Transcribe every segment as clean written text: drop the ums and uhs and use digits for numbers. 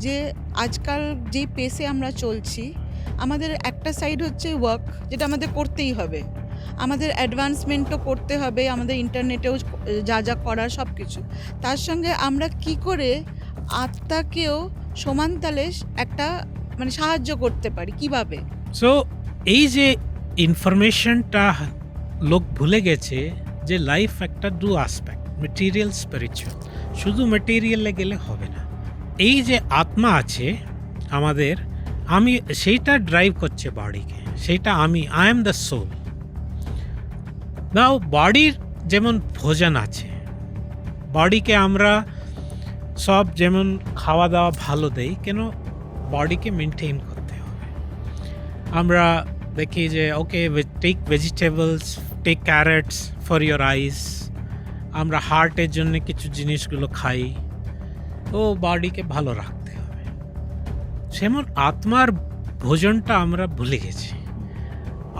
যে আজকাল যেই পেসে আমরা চলছি, আমাদের একটা সাইড হচ্ছে ওয়ার্ক, যেটা আমাদের করতেই হবে। আমাদের অ্যাডভান্সমেন্টও করতে হবে, আমাদের ইন্টারনেটেও যা যা করার সব কিছু। তার সঙ্গে আমরা কি করে আত্মাকেও সমান তালে একটা মানে সাহায্য করতে পারি, কিভাবে? সো এই যে ইনফরমেশনটা লোক ভুলে গেছে যে লাইফ একটা দু আসপেক্ট, মেটেরিয়াল স্পিরিচুয়াল। শুধু মেটেরিয়ালে গেলে হবে না। এই যে আত্মা আছে আমাদের, আমি সেইটা ড্রাইভ করছে বডিকে, সেইটা আই এম দ্য সোল। নাও বডির যেমন ভোজন আছে, বডিকে আমরা সব যেমন খাওয়া দাওয়া ভালো দেই, কেন বডিকে মেনটেন করতে হবে। আমরা দেখি যে okay take vegetables, take carrots for your eyes. আমরা হার্টের জন্য কিছু জিনিসগুলো খাই, ও বডিকে ভালো রাখতে হবে। সেমন আত্মার ভোজনটা আমরা ভুলে গেছি।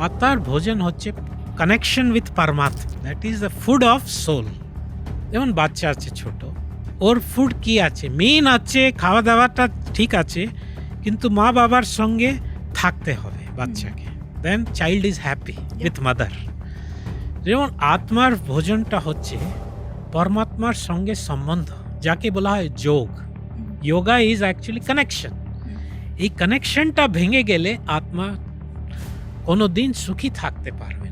আত্মার ভোজন হচ্ছে কানেকশন উইথ পরমাত্মা, that is the food of soul. যেমন বাচ্চা আছে ছোট, ওর ফুড কি আছে? মেন আছে খাওয়া দাওয়াটা ঠিক আছে, কিন্তু মা বাবার সঙ্গে থাকতে হবে বাচ্চাকে, then child is happy with mother. যেমন আত্মার ভোজনটা হচ্ছে পরমাত্মার সঙ্গে সম্বন্ধ, যাকে বলা হয় যোগ। Yoga is actually connection. এই কানেকশনটা ভেঙে গেলে আত্মা কোনো দিন সুখী থাকতে পারবে